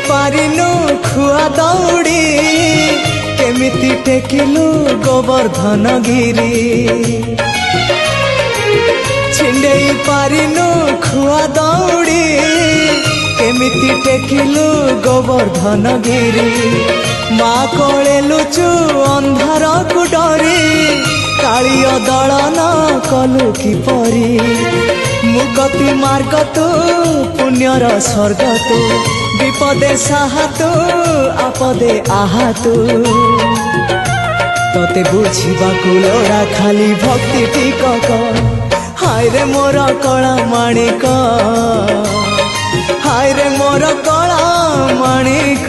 पारिनु खुआ दौड़ी केमिति टेकिलु गोवर्धन गिरी छिंडेई पारिनु खुआ दौड़ी केमिति टेकिलु गोवर्धन गिरी माँ कोले लुचु अंधार को डरी कालिय दलन कलु कि परी मुगति मार्ग तू पुण्यर स्वर्ग तू विपदे साहा तू आपदे आहा तू तते बुझिबाकु लोड़ा खाली भक्ति टिकक हाय रे मोर कला माणिक हाय रे मोर कला माणिक।